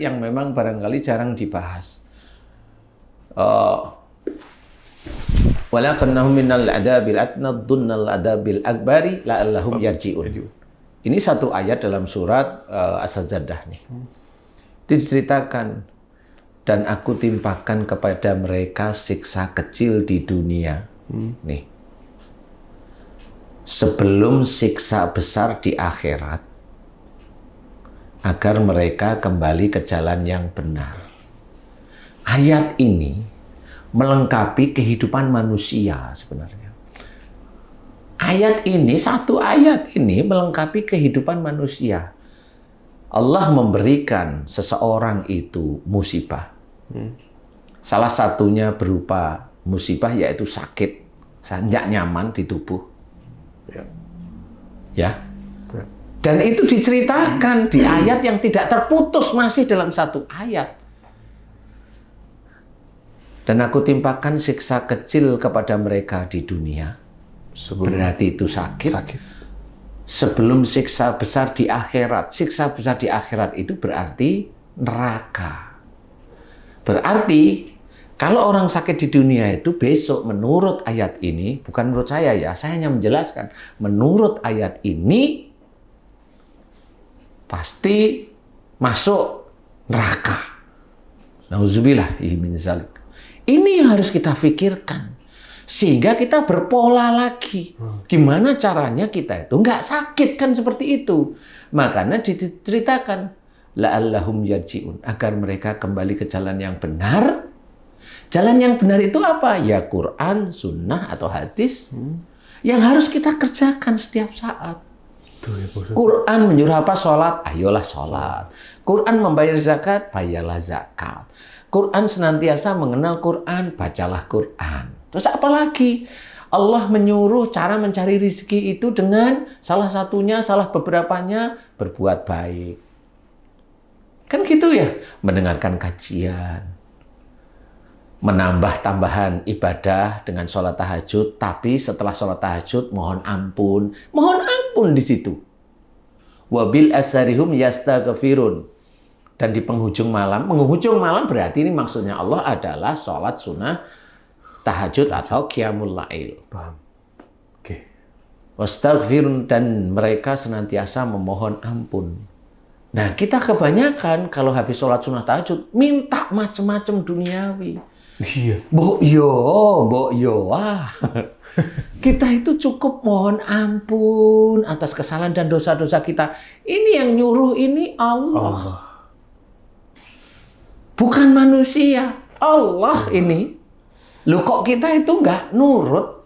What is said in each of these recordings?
yang memang barangkali jarang dibahas. Walakannahum minal adabil adna dunnal adabil akbari la'allahum yarji'un. Ini satu ayat dalam surat As-Sajdah nih. Diceritakan, dan aku timpakan kepada mereka siksa kecil di dunia. Nih. Sebelum siksa besar di akhirat, agar mereka kembali ke jalan yang benar. Ayat ini melengkapi kehidupan manusia sebenarnya. Ayat ini, satu ayat ini melengkapi kehidupan manusia. Allah memberikan seseorang itu musibah. Salah satunya berupa musibah yaitu sakit, tidak nyaman di tubuh. Ya. Dan itu diceritakan di ayat yang tidak terputus, masih dalam satu ayat. Dan aku timpakan siksa kecil kepada mereka di dunia. Berarti itu sakit. Sebelum siksa besar di akhirat. Siksa besar di akhirat itu berarti neraka. Berarti kalau orang sakit di dunia itu besok menurut ayat ini, bukan menurut saya ya, saya hanya menjelaskan. Menurut ayat ini pasti masuk neraka. Nauzubillah min zalik. Ini yang harus kita pikirkan. Sehingga kita berpola lagi. Gimana caranya kita itu nggak sakit kan seperti itu. Makanya diceritakan. La'allahum yarji'un. Agar mereka kembali ke jalan yang benar. Jalan yang benar itu apa? Ya Quran, sunnah, atau hadis. Yang harus kita kerjakan setiap saat. Quran menyuruh apa? Sholat, ayolah sholat. Quran membayar zakat, bayarlah zakat. Quran senantiasa mengenal Quran, bacalah Quran. Terus apa lagi? Allah menyuruh cara mencari rezeki itu dengan salah satunya, salah beberapanya, berbuat baik. Kan gitu ya? Mendengarkan kajian. Menambah tambahan ibadah dengan sholat tahajud, tapi setelah sholat tahajud mohon ampun di situ. Wabil asharihum yastaghfirun. Dan di penghujung malam berarti ini maksudnya Allah adalah sholat sunnah tahajud atau qiyamul lail. Paham. Oke. Wastaghfirun, dan mereka senantiasa memohon ampun. Nah, kita kebanyakan kalau habis sholat sunnah tahajud minta macam-macam duniawi. Iya. Mbok yo, wah. Kita itu cukup mohon ampun atas kesalahan dan dosa-dosa kita. Ini yang nyuruh ini Allah. Bukan manusia. Allah ini. Loh kok kita itu nggak nurut?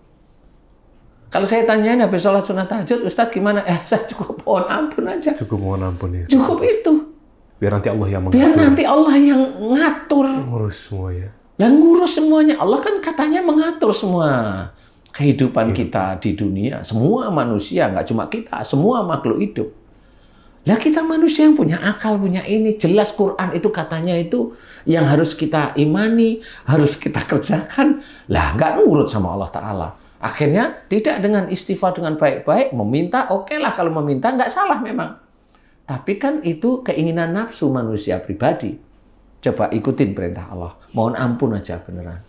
Kalau saya tanyain habis sholat sunnah tahajud, Ustadz gimana? Saya cukup mohon ampun aja. Cukup mohon ampun ya. Cukup itu. Biar nanti Allah yang mengatur. Biar nanti Allah yang ngatur. Ngurus semua ya. Yang ngurus semuanya. Allah kan katanya mengatur semua kehidupan kita di dunia. Semua manusia, nggak cuma kita. Semua makhluk hidup. Lah kita manusia yang punya akal, punya ini. Jelas Quran itu katanya itu yang harus kita imani, harus kita kerjakan. Lah nggak nurut sama Allah Ta'ala. Akhirnya tidak dengan istighfar dengan baik-baik. Meminta, oke lah kalau meminta, nggak salah memang. Tapi kan itu keinginan nafsu manusia pribadi. Coba ikutin perintah Allah. Mohon ampun aja beneran.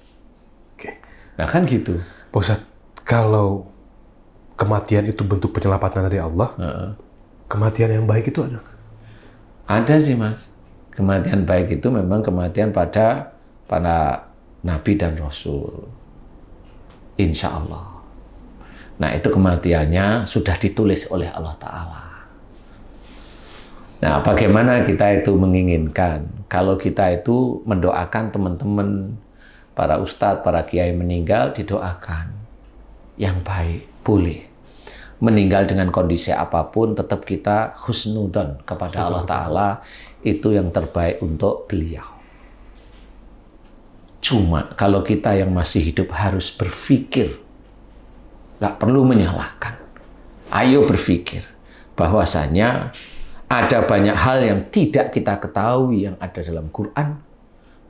Oke. Nah kan gitu. Pak Ustadz, kalau kematian itu bentuk penyelamatan dari Allah, kematian yang baik itu ada? Ada sih Mas. Kematian baik itu memang kematian pada para nabi dan rasul. Insya Allah. Nah itu kematiannya sudah ditulis oleh Allah Ta'ala. Nah bagaimana kita itu menginginkan kalau kita itu mendoakan teman-teman, para ustadz, para kiai meninggal, didoakan yang baik, boleh. Meninggal dengan kondisi apapun, tetap kita husnudon kepada Allah Ta'ala, itu yang terbaik untuk beliau. Cuma kalau kita yang masih hidup harus berpikir, nggak perlu menyalahkan. Ayo berpikir bahwasanya ada banyak hal yang tidak kita ketahui yang ada dalam Quran,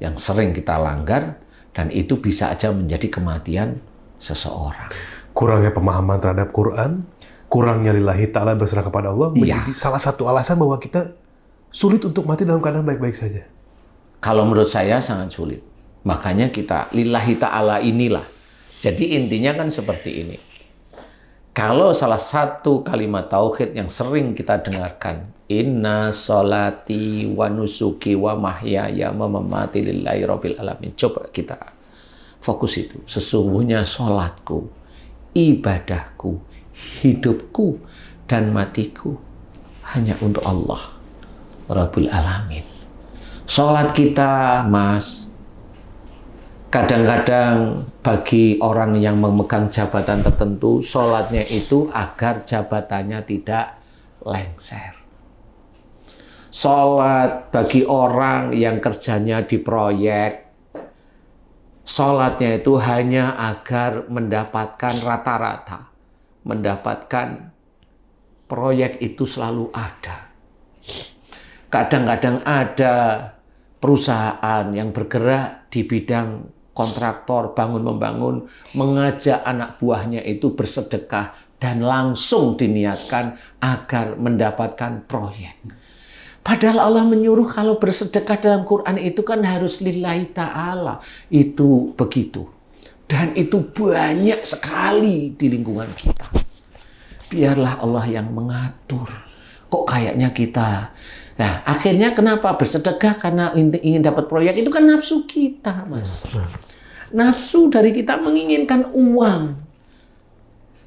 yang sering kita langgar, dan itu bisa aja menjadi kematian seseorang. Kurangnya pemahaman terhadap Quran, kurangnya lillahi ta'ala berserah kepada Allah, menjadi salah satu alasan bahwa kita sulit untuk mati dalam keadaan baik-baik saja? Kalau menurut saya sangat sulit. Makanya kita lillahi ta'ala inilah. Jadi intinya kan seperti ini. Kalau salah satu kalimat tauhid yang sering kita dengarkan, inna sholati wa nusuki wa mahyaya wa mamati lillahi rabbil alamin. Coba kita fokus itu. Sesungguhnya sholatku, ibadahku, hidupku, dan matiku hanya untuk Allah Rabbul Alamin. Sholat kita, Mas, kadang-kadang bagi orang yang memegang jabatan tertentu, sholatnya itu agar jabatannya tidak lengser. Sholat bagi orang yang kerjanya di proyek, sholatnya itu hanya agar mendapatkan rata-rata, mendapatkan proyek itu selalu ada. Kadang-kadang ada perusahaan yang bergerak di bidang kontraktor, bangun-membangun, mengajak anak buahnya itu bersedekah dan langsung diniatkan agar mendapatkan proyek. Padahal Allah menyuruh kalau bersedekah dalam Quran itu kan harus lillahi ta'ala. Itu begitu. Dan itu banyak sekali di lingkungan kita. Biarlah Allah yang mengatur. Kok kayaknya kita... Nah, akhirnya kenapa bersedekah karena ingin dapat proyek? Itu kan nafsu kita, Mas. Nafsu dari kita menginginkan uang.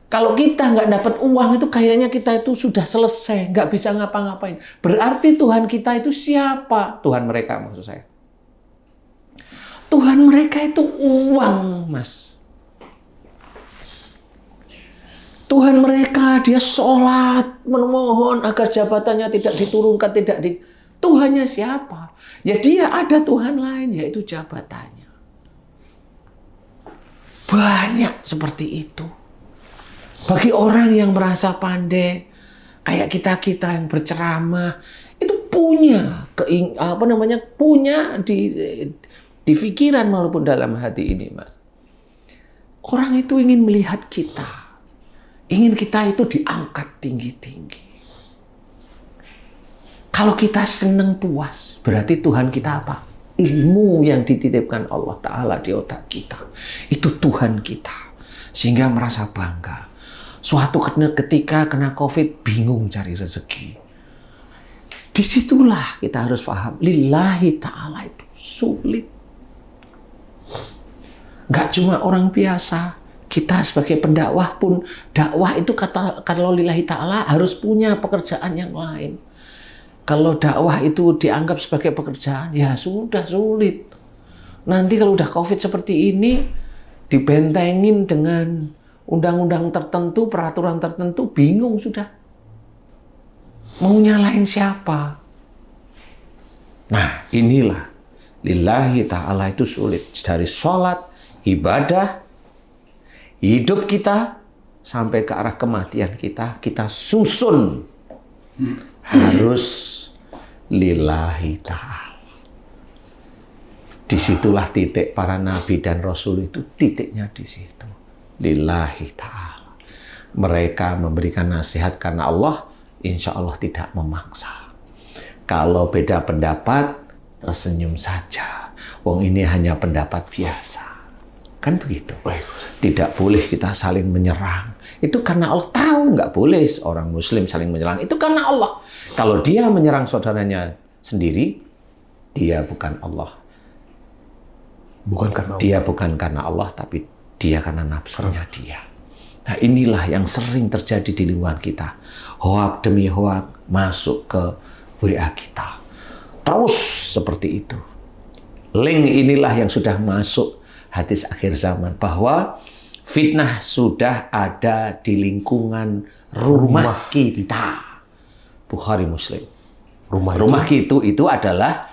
Kalau kita nggak dapat uang itu kayaknya kita itu sudah selesai, nggak bisa ngapa-ngapain. Berarti Tuhan kita itu siapa? Tuhan mereka maksud saya. Tuhan mereka itu uang, Mas. Tuhan mereka, dia sholat, memohon agar jabatannya tidak diturunkan, tidak di... Tuhannya siapa? Ya dia ada Tuhan lain, yaitu jabatannya. Banyak seperti itu. Bagi orang yang merasa pandai, kayak kita-kita yang berceramah, itu punya, punya di pikiran maupun dalam hati ini, Mas. Orang itu ingin melihat kita. Ingin kita itu diangkat tinggi-tinggi. Kalau kita senang puas, berarti Tuhan kita apa? Ilmu yang dititipkan Allah Ta'ala di otak kita. Itu Tuhan kita. Sehingga merasa bangga. Suatu ketika kena COVID, bingung cari rezeki. Disitulah kita harus paham. Lillahi Ta'ala itu sulit. Gak cuma orang biasa. Kita sebagai pendakwah pun, dakwah itu kalau lillahi ta'ala harus punya pekerjaan yang lain. Kalau dakwah itu dianggap sebagai pekerjaan, ya sudah sulit. Nanti kalau udah COVID seperti ini, dibentengin dengan undang-undang tertentu, peraturan tertentu, bingung sudah. Mau nyalain siapa? Nah, inilah. Lillahi ta'ala itu sulit. Dari sholat, ibadah, hidup kita sampai ke arah kematian kita susun harus lillahi ta'ala. Disitulah titik para nabi dan rasul itu, titiknya di situ. Lillahi ta'ala. Mereka memberikan nasihat karena Allah, insya Allah tidak memaksa. Kalau beda pendapat, tersenyum saja. Wong ini hanya pendapat biasa. Kan begitu. Tidak boleh kita saling menyerang. Itu karena Allah tahu nggak boleh orang Muslim saling menyerang. Itu karena Allah. Kalau dia menyerang saudaranya sendiri, dia bukan Allah. Bukan karena Allah. Dia bukan karena Allah, tapi dia karena nafsunya dia. Nah inilah yang sering terjadi di lingkungan kita. Hoak demi hoak masuk ke WA kita. Terus seperti itu. Link inilah yang sudah masuk hadis akhir zaman, bahwa fitnah sudah ada di lingkungan rumah kita. Bukhari Muslim. Rumah itu adalah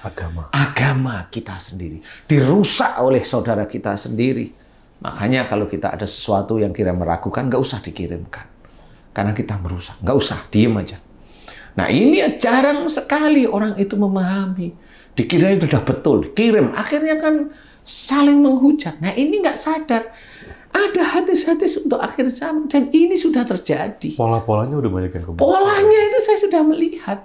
agama kita sendiri. Dirusak oleh saudara kita sendiri. Makanya kalau kita ada sesuatu yang kira meragukan, nggak usah dikirimkan. Karena kita merusak. Nggak usah, diem aja. Nah ini jarang sekali orang itu memahami. Dikira itu sudah betul, dikirim. Akhirnya kan saling menghujat. Nah ini nggak sadar. Ada hadis-hadis untuk akhir zaman. Dan ini sudah terjadi. Pola-polanya udah banyak yang kebuka. Polanya itu saya sudah melihat.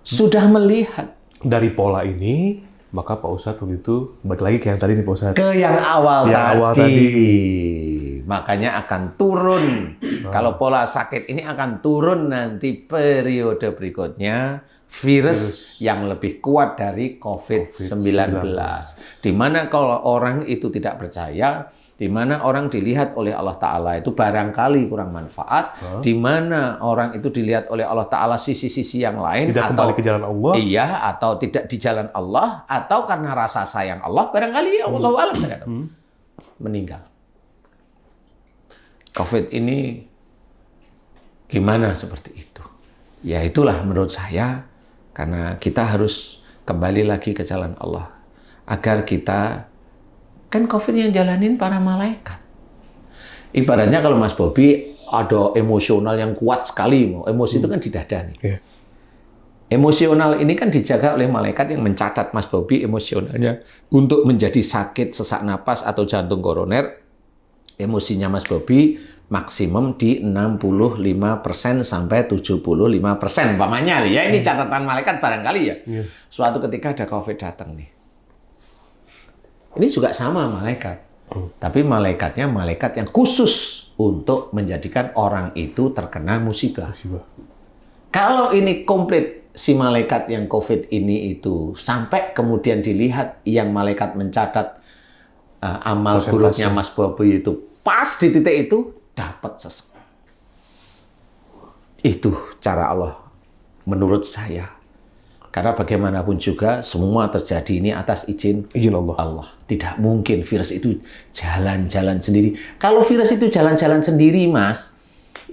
sudah melihat. Dari pola ini, maka Pak Ustadz waktu itu, balik lagi ke yang tadi nih Pak Ustadz. Ke yang awal Yang tadi. awal tadi. Makanya akan turun. Kalau pola sakit ini akan turun nanti periode berikutnya. Virus yang lebih kuat dari COVID-19. Di mana kalau orang itu tidak percaya, di mana orang dilihat oleh Allah Ta'ala itu barangkali kurang manfaat, di mana orang itu dilihat oleh Allah Ta'ala sisi-sisi yang lain, Tidak atau kembali ke jalan Allah. iya, atau tidak di jalan Allah, atau karena rasa sayang Allah, barangkali ya Allah alam saya kata, meninggal. COVID ini gimana seperti itu? Ya itulah menurut saya, karena kita harus kembali lagi ke jalan Allah. Agar kita, kan COVID yang jalanin para malaikat. Ibaratnya kalau Mas Bobi ada emosional yang kuat sekali, emosi itu kan di dada nih. Yeah. Emosional ini kan dijaga oleh malaikat yang mencatat Mas Bobi emosionalnya untuk menjadi sakit sesak napas atau jantung koroner. Emosinya Mas Bobi maksimum di 65% sampai 75%. Umpamanya ya, ini catatan malaikat barangkali ya. Yeah. Suatu ketika ada COVID datang nih. Ini juga sama malaikat. Tapi malaikatnya malaikat yang khusus untuk menjadikan orang itu terkena musibah. Kalau ini komplit si malaikat yang COVID ini itu sampai kemudian dilihat yang malaikat mencatat amal buruknya Mas Bobi itu pas di titik itu dapat sesak. Itu cara Allah menurut saya. Karena bagaimanapun juga semua terjadi ini atas izin Allah. Tidak mungkin virus itu jalan-jalan sendiri. Kalau virus itu jalan-jalan sendiri, Mas,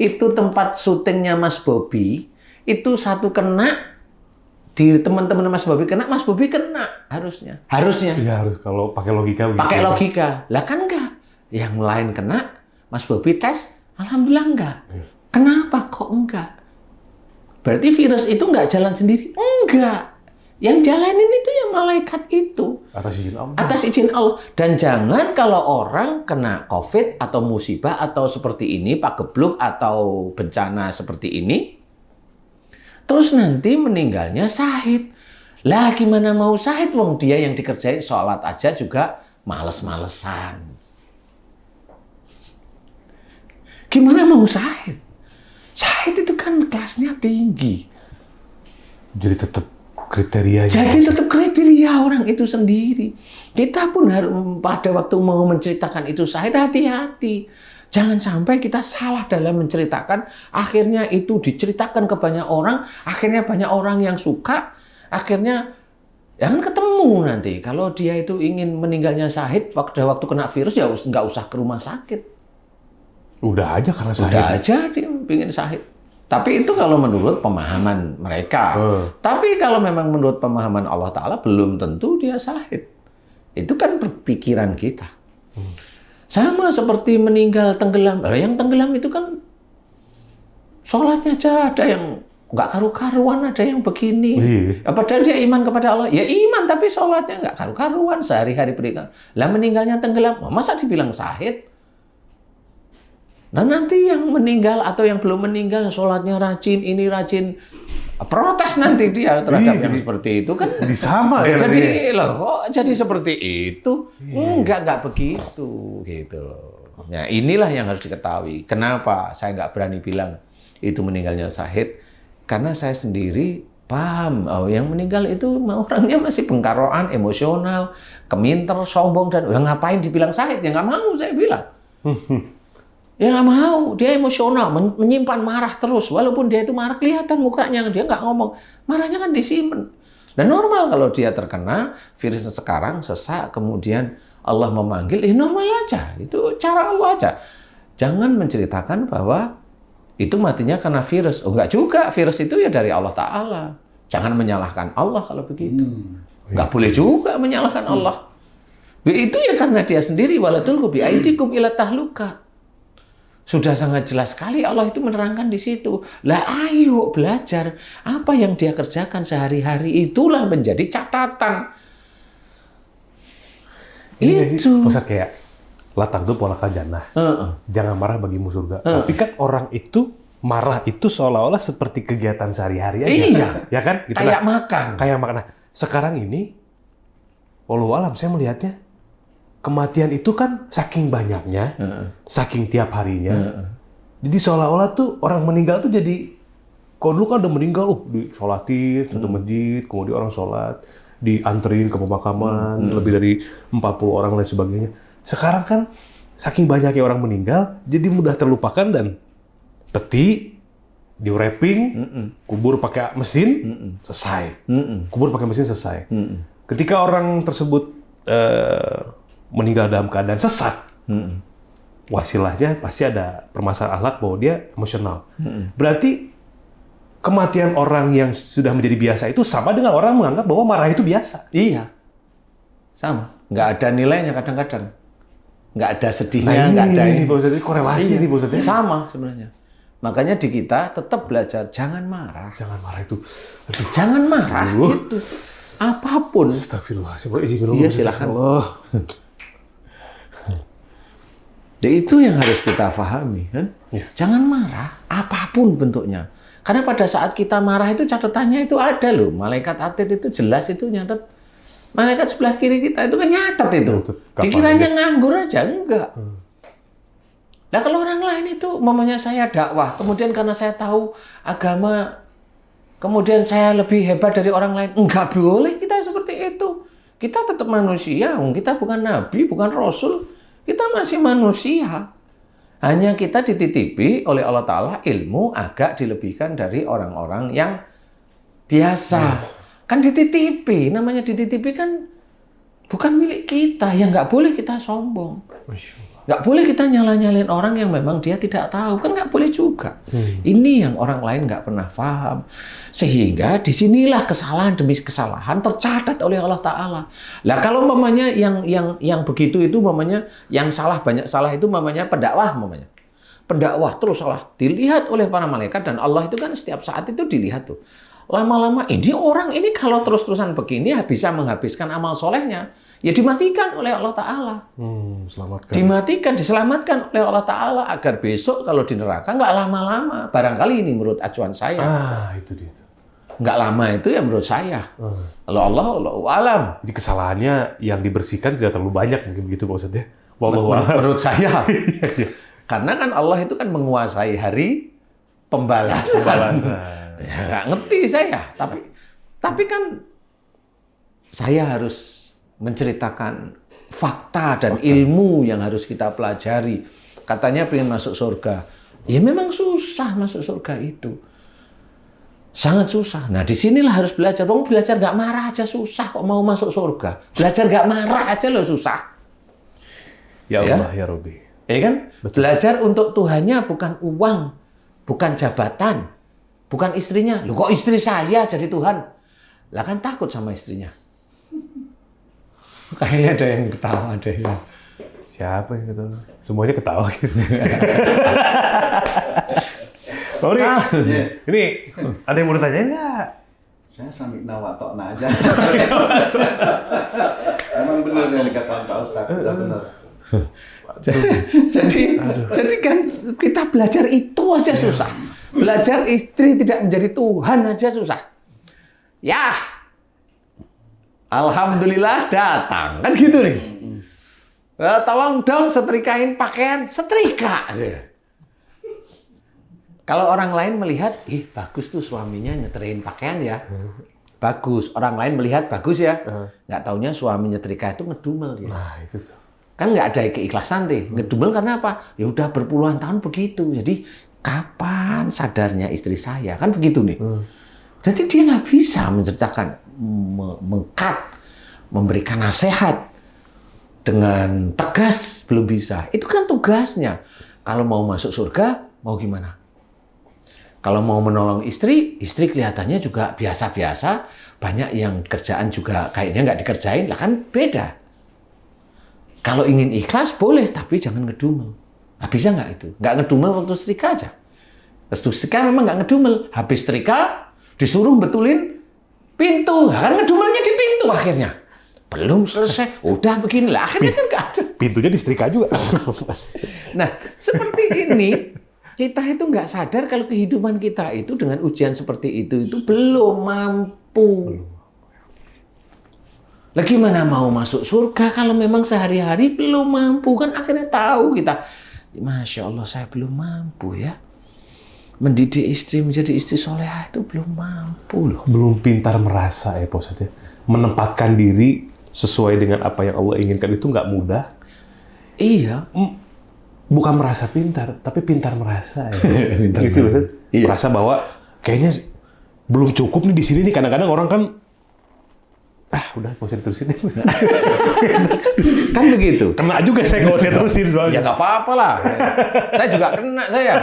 itu tempat syutingnya Mas Bobi, itu satu kena, di teman-teman Mas Bobi kena, Mas Bobi kena harusnya. Harusnya. Iya, harus kalau pakai logika. Pakai logika. Lah kan enggak. Yang lain kena, Mas Bobi tes, alhamdulillah enggak. Kenapa kok enggak? Berarti virus itu nggak jalan sendiri? Enggak. Yang jalanin itu yang malaikat itu. Atas izin Allah. Atas izin Allah. Dan jangan kalau orang kena COVID atau musibah atau seperti ini, pagebluk atau bencana seperti ini, terus nanti meninggalnya syahid. Lah gimana mau syahid? Wong dia yang dikerjain sholat aja juga males-malesan. Gimana mau syahid? Syahid itu kan kelasnya tinggi. Jadi tetap kriterianya. Jadi tetap kriteria orang itu sendiri. Kita pun harus pada waktu mau menceritakan itu syahid, hati-hati. Jangan sampai kita salah dalam menceritakan, akhirnya itu diceritakan ke banyak orang, akhirnya banyak orang yang suka, akhirnya jangan ketemu nanti. Kalau dia itu ingin meninggalnya syahid, waktu kena virus ya nggak usah ke rumah sakit. Udah aja karena syahid. Udah aja dia ingin syahid. Tapi itu kalau menurut pemahaman mereka. Tapi kalau memang menurut pemahaman Allah Ta'ala, belum tentu dia syahid. Itu kan berpikiran kita. Sama seperti meninggal tenggelam. Yang tenggelam itu kan sholatnya aja ada yang nggak karu-karuan, ada yang begini. Padahal dia iman kepada Allah. Ya iman, tapi sholatnya nggak karu-karuan. Sehari-hari berikan. Lah meninggalnya tenggelam. Masa dibilang syahid? Nah nanti yang meninggal atau yang belum meninggal, sholatnya rajin, ini rajin, protes nanti dia terhadap yang seperti itu kan. Jadi sama ya. Jadi loh, kok jadi seperti itu? Enggak begitu gitu loh. Nah inilah yang harus diketahui. Kenapa saya nggak berani bilang itu meninggalnya syahid? Karena saya sendiri paham, yang meninggal itu orangnya masih bengkaroan, emosional, keminter, sombong, dan ngapain dibilang syahid? Ya nggak mau saya bilang. Ya nggak mau, dia emosional, menyimpan marah terus. Walaupun dia itu marah, kelihatan mukanya, dia nggak ngomong. Marahnya kan disimpan. Dan normal kalau dia terkena virusnya sekarang, sesak, kemudian Allah memanggil, normal aja. Itu cara Allah aja. Jangan menceritakan bahwa itu matinya karena virus. Oh, nggak juga, virus itu ya dari Allah Ta'ala. Jangan menyalahkan Allah kalau begitu. Nggak boleh juga menyalahkan Allah. Itu ya karena dia sendiri, walatulku bi'aidikum ila tahluka. Sudah sangat jelas sekali Allah itu menerangkan di situ. Lah ayo belajar apa yang dia kerjakan sehari-hari, itulah menjadi catatan. Itu. Ustaz kayak latang itu pola jannah. Jangan marah bagimu surga. Tapi kan orang itu marah itu seolah-olah seperti kegiatan sehari-hari aja. Iya. Ya kan? Gitu Kayak lah. makan. Kayak makan. Nah, sekarang ini, wallahu alam saya melihatnya, kematian itu kan saking banyaknya, saking tiap harinya. Jadi seolah-olah tuh orang meninggal tuh jadi, kalau dulu kan udah meninggal, disolatin satu masjid, kemudian orang sholat, dianterin ke pemakaman, lebih dari 40 orang dan sebagainya. Sekarang kan saking banyaknya orang meninggal, jadi mudah terlupakan dan peti, di wrapping, kubur pakai mesin, selesai. Kubur pakai mesin selesai. Ketika orang tersebut meninggal dalam keadaan sesat, wasilahnya pasti ada permasalahan akhlak bahwa dia emosional. Berarti kematian orang yang sudah menjadi biasa itu sama dengan orang menganggap bahwa marah itu biasa. Iya, sama. Nggak ada nilainya kadang-kadang. Nggak ada sedihnya, nggak ada ini. Pak Ustadz, korelasi ini Pak Ustadz. Sama sebenarnya. Makanya di kita tetap belajar, jangan marah. Jangan marah itu. Aduh. Jangan marah itu. Apapun. Astagfirullahaladzim. Iya, silakan. Jadi itu yang harus kita pahami, kan? Ya. Jangan marah, apapun bentuknya. Karena pada saat kita marah itu catatannya itu ada loh. Malaikat atid itu jelas itu nyatet. Malaikat sebelah kiri kita itu kan nyatet itu. Dikiranya nganggur aja, enggak. Nah kalau orang lain itu, umpamanya saya dakwah, kemudian karena saya tahu agama, kemudian saya lebih hebat dari orang lain, enggak boleh kita seperti itu. Kita tetap manusia, kita bukan nabi, bukan rasul. Kita masih manusia. Hanya kita dititipi oleh Allah Ta'ala ilmu agak dilebihkan dari orang-orang yang biasa. Kan dititipi, namanya dititipi kan bukan milik kita. Ya nggak boleh kita sombong. Nggak boleh kita nyala-nyalain orang yang memang dia tidak tahu. Kan nggak boleh juga. Ini yang orang lain nggak pernah paham. Sehingga disinilah kesalahan demi kesalahan tercatat oleh Allah Ta'ala. Lah kalau umpamanya yang begitu itu umpamanya yang salah banyak salah itu umpamanya pendakwah umpamanya. Pendakwah terus salah. Dilihat oleh para malaikat dan Allah itu kan setiap saat itu dilihat tuh. Lama-lama ini orang ini kalau terus-terusan begini bisa menghabiskan amal solehnya. Ya dimatikan oleh Allah Ta'ala. Selamatkan. Dimatikan, diselamatkan oleh Allah Ta'ala agar besok kalau di neraka nggak lama-lama. Barangkali ini menurut acuan saya. Itu dia. Nggak lama itu ya menurut saya. Kalau Allah alam. Jadi kesalahannya yang dibersihkan tidak terlalu banyak mungkin begitu Pak Ustadz ya. Wallahu a'lam. Menurut saya. Karena kan Allah itu kan menguasai hari pembalasan. Ya, nggak ngerti saya. Tapi kan saya harus menceritakan fakta dan ilmu yang harus kita pelajari. Katanya pengen masuk surga. Ya memang susah masuk surga itu. Sangat susah. Nah disinilah harus belajar. Wong belajar nggak marah aja susah kok mau masuk surga. Belajar nggak marah aja loh susah. Ya Allah, ya Rabbi. Ya kan? Betul. Belajar untuk Tuhannya bukan uang, bukan jabatan, bukan istrinya. Loh kok istri saya jadi Tuhan? Lah kan takut sama istrinya. Kayaknya ada yang ketawa deh. Siapa yang ketawa? Semuanya ketawa gitu. Ini ada yang mau ditanyain nggak? Saya sambil nawatokna aja. Emang benar yang dikatakan Pak Ustadz, sudah benar. Jadi kan kita belajar itu aja susah. Belajar istri tidak menjadi Tuhan aja susah. Ya, alhamdulillah datang kan gitu nih. Tolong dong setrikain pakaian, setrika. Kalau orang lain melihat, bagus tuh suaminya nyetrikain pakaian ya. Bagus. Orang lain melihat bagus ya. Nggak taunya suami nyetrika itu ngedumel dia. Nah itu tuh. Kan nggak ada keikhlasan deh. Ngedumel karena apa? Ya udah berpuluhan tahun begitu. Jadi kapan sadarnya istri saya? Kan begitu nih. Jadi dia nggak bisa menceritakan, mengkat, memberikan nasihat dengan tegas, belum bisa. Itu kan tugasnya. Kalau mau masuk surga, mau gimana? Kalau mau menolong istri, istri kelihatannya juga biasa-biasa. Banyak yang kerjaan juga kayaknya nggak dikerjain. Lah kan beda. Kalau ingin ikhlas boleh, tapi jangan ngedumel. Nah, bisa nggak itu? Nggak ngedumel waktu setrika aja. Waktu setrika memang nggak ngedumel. Habis setrika, disuruh betulin pintu. Nah, kan ngedumelnya di pintu akhirnya. Belum selesai, udah beginilah. Akhirnya kan nggak ada. Pintunya disetrika juga. Nah, seperti ini. Kita itu nggak sadar kalau kehidupan kita itu dengan ujian seperti itu belum mampu. Lah gimana mau masuk surga kalau memang sehari-hari belum mampu? Kan akhirnya tahu kita, Masya Allah saya belum mampu ya. Mendidik istri menjadi istri solehah itu belum mampu loh. Belum pintar merasa ya Pak Ustadz ya. Menempatkan diri sesuai dengan apa yang Allah inginkan itu nggak mudah. Iya. Bukan merasa pintar, tapi pintar merasa ya. Pintar Gitu, merasa. Iya. Merasa bahwa kayaknya belum cukup nih di sini nih. Kadang-kadang orang kan, udah nggak usah diterusin deh. Kan begitu. Kena juga saya kalau saya terusin Ya soalnya. nggak apa-apa lah. Saya juga kena saya.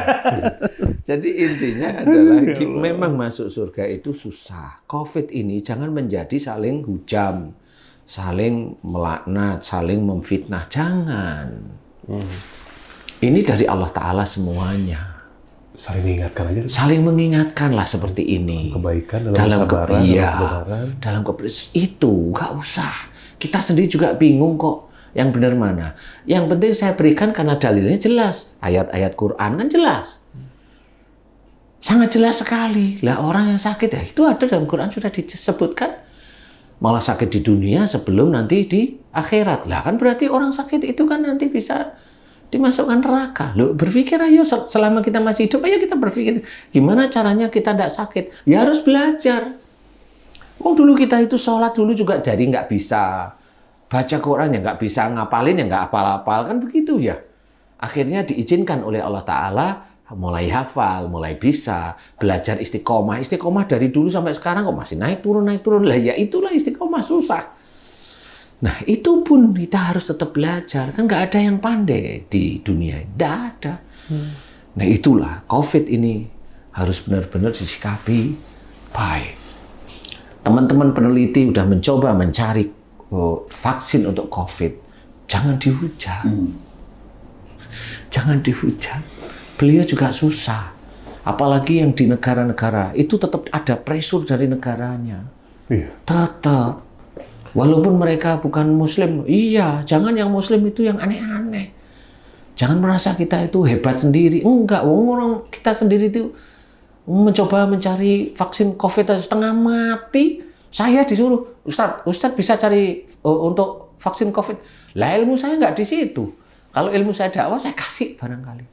Jadi intinya adalah memang masuk surga itu susah. COVID ini jangan menjadi saling hujam, saling melaknat, saling memfitnah. Jangan. Ini dari Allah Ta'ala semuanya. Saling mengingatkan aja. Saling mengingatkanlah seperti ini. Kebaikan dalam kesabaran, iya, dalam kebenaran. dalam itu nggak usah. Kita sendiri juga bingung kok. Yang benar mana? Yang penting saya berikan karena dalilnya jelas. Ayat-ayat Quran kan jelas. Sangat jelas sekali. Lah orang yang sakit ya itu ada dalam Quran sudah disebutkan. Malah sakit di dunia sebelum nanti di akhirat. Lah kan berarti orang sakit itu kan nanti bisa dimasukkan neraka. Loh, berpikir ayo selama kita masih hidup, ayo kita berpikir gimana caranya kita tidak sakit. Ya harus belajar. Dulu kita itu sholat dulu juga dari nggak bisa. Baca Quran ya nggak bisa, ngapalin ya nggak hafal-hafal. Kan begitu ya. Akhirnya diizinkan oleh Allah Ta'ala mulai hafal, mulai bisa. Belajar istiqomah. Istiqomah dari dulu sampai sekarang kok masih naik turun. Lah ya itulah istiqomah susah. Nah, itu pun kita harus tetap belajar. Kan nggak ada yang pandai di dunia. Nggak ada. Nah, itulah COVID ini harus benar-benar disikapi baik. Teman-teman peneliti udah mencoba mencari vaksin untuk COVID. Jangan dihujat. Jangan dihujat. Beliau juga susah. Apalagi yang di negara-negara. Itu tetap ada pressure dari negaranya. Iya. Tetap. Walaupun mereka bukan muslim, iya, jangan yang muslim itu yang aneh-aneh. Jangan merasa kita itu hebat sendiri. Enggak, orang kita sendiri itu mencoba mencari vaksin COVID setengah mati. Saya disuruh, Ustadz bisa cari untuk vaksin COVID. Lah ilmu saya nggak di situ. Kalau ilmu saya dakwah, saya kasih barangkali.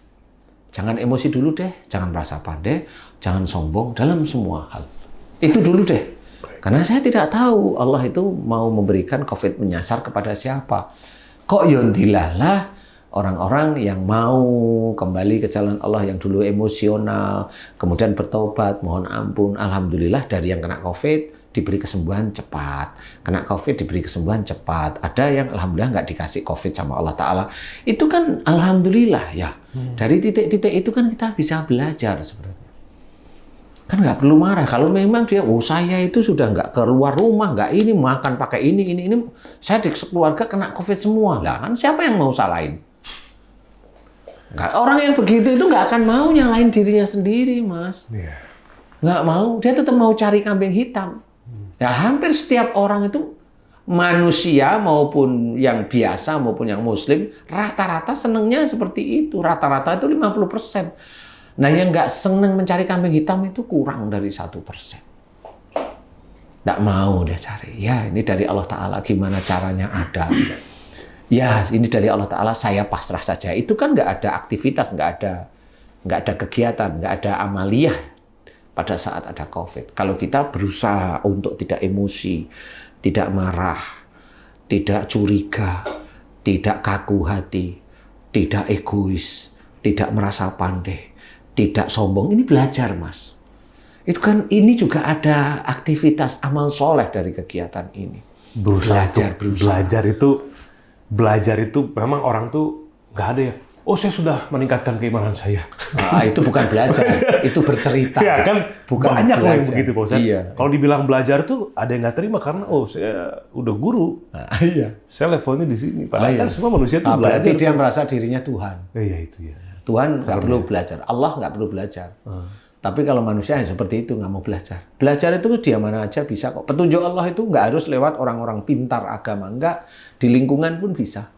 Jangan emosi dulu deh, jangan merasa pandai, jangan sombong dalam semua hal. Itu dulu deh. Karena saya tidak tahu Allah itu mau memberikan COVID menyasar kepada siapa. Kok yondilalah orang-orang yang mau kembali ke jalan Allah yang dulu emosional, kemudian bertobat, mohon ampun. Alhamdulillah dari yang kena COVID diberi kesembuhan cepat. Kena COVID diberi kesembuhan cepat. Ada yang alhamdulillah nggak dikasih COVID sama Allah Ta'ala. Itu kan alhamdulillah ya. Dari titik-titik itu kan kita bisa belajar sebenarnya. Kan nggak perlu marah. Kalau memang dia, saya itu sudah nggak keluar rumah, nggak ini, makan pakai ini. Saya di keluarga kena COVID semua. Lah kan siapa yang mau salahin? Orang yang begitu itu nggak akan mau nyalain dirinya sendiri, Mas. Yeah. Nggak mau. Dia tetap mau cari kambing hitam. Ya hampir setiap orang itu, manusia maupun yang biasa maupun yang muslim, rata-rata senengnya seperti itu. Rata-rata itu 50%. Nah, yang nggak seneng mencari kambing hitam itu kurang dari 1%. Nggak mau dia cari. Ya, ini dari Allah Ta'ala. Gimana caranya ada. Ya, ini dari Allah Ta'ala. Saya pasrah saja. Itu kan nggak ada aktivitas, nggak ada kegiatan, nggak ada amaliyah pada saat ada COVID. Kalau kita berusaha untuk tidak emosi, tidak marah, tidak curiga, tidak kaku hati, tidak egois, tidak merasa pandai, tidak sombong, ini belajar, Mas. Itu kan ini juga ada aktivitas amal soleh dari kegiatan ini. Belajar itu memang orang tuh nggak ada ya. Oh, saya sudah meningkatkan keimanan saya. Nah, itu bukan belajar, itu bercerita. Ya kan, bukan banyak loh yang belajar. begitu, Pak Ustadz. Iya. Kalau dibilang belajar tuh ada yang nggak terima karena saya udah guru. Nah, iya. Saya levelnya di sini. Padahal kan semua manusia tuh berarti belajar. dia merasa dirinya Tuhan. Iya itu ya. Tuhan nggak perlu belajar, Allah nggak perlu belajar. Tapi kalau manusia yang seperti itu nggak mau belajar. Belajar itu dia mana aja bisa kok. Petunjuk Allah itu nggak harus lewat orang-orang pintar agama, nggak, di lingkungan pun bisa.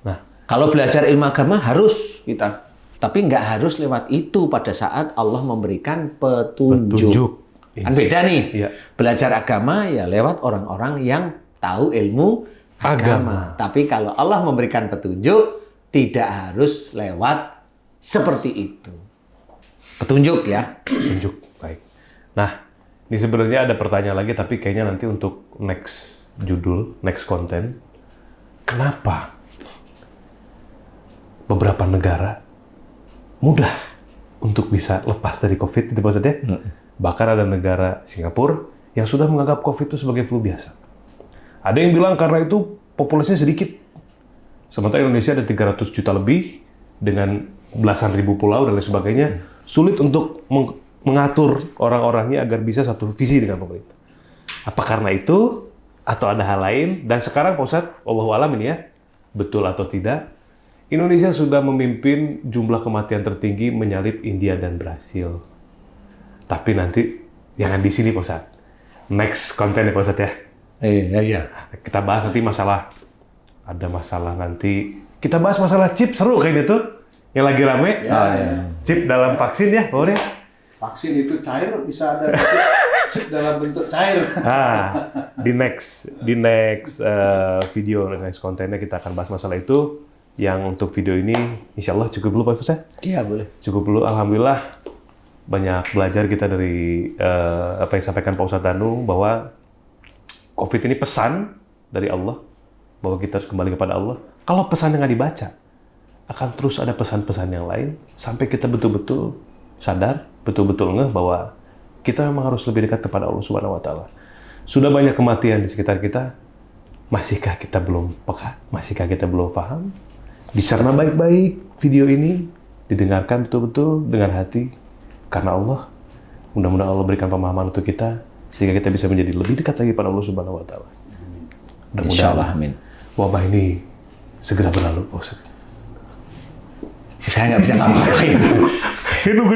Nah, Kalau belajar ilmu agama harus kita Tapi nggak harus lewat itu pada saat Allah memberikan petunjuk. Kan beda nih. Iya. Belajar agama ya lewat orang-orang yang tahu ilmu agama. Tapi kalau Allah memberikan petunjuk, tidak harus lewat seperti itu. Petunjuk ya. Petunjuk, baik. Nah, ini sebenarnya ada pertanyaan lagi, tapi kayaknya nanti untuk next judul, next konten. Kenapa beberapa negara mudah untuk bisa lepas dari COVID itu maksudnya? Bahkan ada negara Singapura yang sudah menganggap COVID itu sebagai flu biasa. Ada yang bilang karena itu populasinya sedikit. Sementara Indonesia ada 300 juta lebih dengan belasan ribu pulau dan lain sebagainya. Sulit untuk mengatur orang-orangnya agar bisa satu visi dengan pemerintah. Apa karena itu? Atau ada hal lain? Dan sekarang Pak Ustadz, Allahu a'lam ini ya, betul atau tidak, Indonesia sudah memimpin jumlah kematian tertinggi menyalip India dan Brasil. Tapi nanti jangan di sini Pak Ustadz. Next konten ya Pak Ustadz ya. Iya. Kita bahas nanti masalah, ada masalah nanti, kita bahas masalah chip, seru kayak gitu. Yang lagi rame, chip dalam vaksin ya, boleh? Vaksin itu cair, bisa ada chip dalam bentuk cair. Di next video, next kontennya kita akan bahas masalah itu. Yang untuk video ini, insya Allah cukup dulu Pak Ustadz. Iya boleh. Cukup dulu, alhamdulillah banyak belajar kita dari apa yang disampaikan Pak Ustadz Danu, bahwa COVID ini pesan dari Allah, bahwa kita harus kembali kepada Allah. Kalau pesannya nggak dibaca, akan terus ada pesan-pesan yang lain, sampai kita betul-betul sadar, betul-betul ngeh bahwa kita memang harus lebih dekat kepada Allah Subhanahu wa Ta'ala. Sudah banyak kematian di sekitar kita, masihkah kita belum peka? Masihkah kita belum paham? Dicerna baik-baik video ini, didengarkan betul-betul dengan hati, karena Allah. Mudah-mudahan Allah berikan pemahaman untuk kita, sehingga kita bisa menjadi lebih dekat lagi pada Allah Subhanahu wa Ta'ala. Insyaallah, amin. Wabah ini segera berlalu, Pak Ustadz. Saya nggak bisa ngapa-ngapain.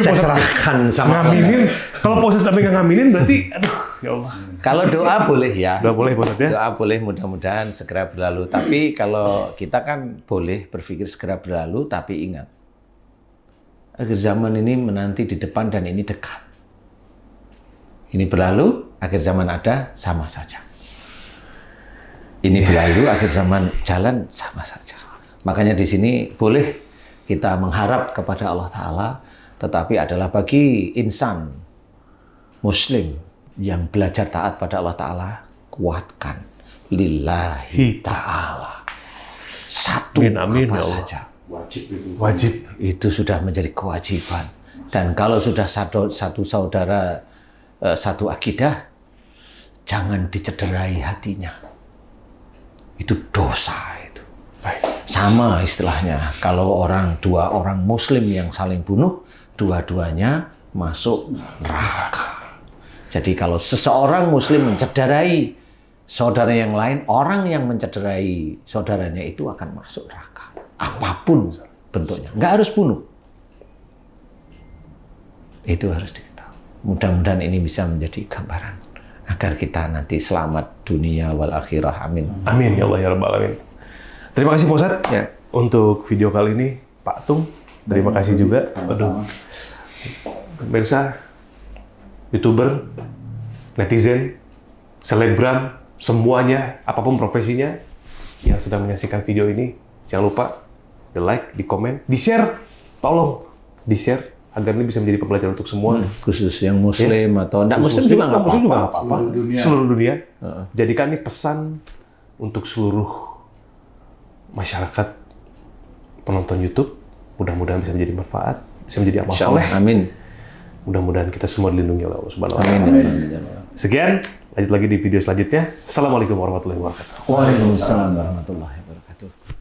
Saya serahkan sama ngaminin. Kalau Pak Ustadz sampai nggak ngaminin, berarti, aduh, ya Allah. Kalau doa boleh ya. Doa boleh, Pak Ustadz ya? Doa boleh, mudah-mudahan segera berlalu. Tapi kalau kita kan boleh berpikir segera berlalu, tapi ingat, akhir zaman ini menanti di depan dan ini dekat. Ini berlalu, akhir zaman ada, sama saja. Ini berlalu, akhir zaman jalan, sama saja. Makanya di sini boleh kita mengharap kepada Allah Ta'ala, tetapi adalah bagi insan Muslim yang belajar taat pada Allah Ta'ala, kuatkan lillahi ta'ala. Satu Amin, apa ya Allah. saja. Wajib. Itu sudah menjadi kewajiban. Dan kalau sudah satu saudara, satu akidah, jangan dicederai hatinya. Itu dosa itu. Sama istilahnya, kalau dua orang Muslim yang saling bunuh, dua-duanya masuk neraka. Jadi kalau seseorang Muslim mencederai saudara yang lain, orang yang mencederai saudaranya itu akan masuk neraka. Apapun bentuknya, nggak harus bunuh. Itu harus diketahui. Mudah-mudahan ini bisa menjadi gambaran agar kita nanti selamat dunia wal akhirah. Amin. Amin ya Allah ya Rabbal Alamin. Terima kasih Pak Ustadz untuk video kali ini, Pak Tung. Terima kasih juga. Aduh. Pemirsa, YouTuber, netizen, selebgram, semuanya, apapun profesinya yang sedang menyaksikan video ini, jangan lupa di like, di komen, di share. Tolong di share agar ini bisa menjadi pembelajaran untuk semua. Khusus yang Muslim atau tidak Muslim juga nggak apa-apa. Seluruh dunia. Jadikan ini pesan untuk seluruh masyarakat penonton YouTube. Mudah-mudahan bisa menjadi manfaat, bisa menjadi amal soleh. Amin. Mudah-mudahan kita semua dilindungi oleh Allah Subhanahu wa Taala. Amin. Sekian, lanjut lagi di video selanjutnya. Assalamualaikum warahmatullahi wabarakatuh. Waalaikumsalam warahmatullahi wabarakatuh.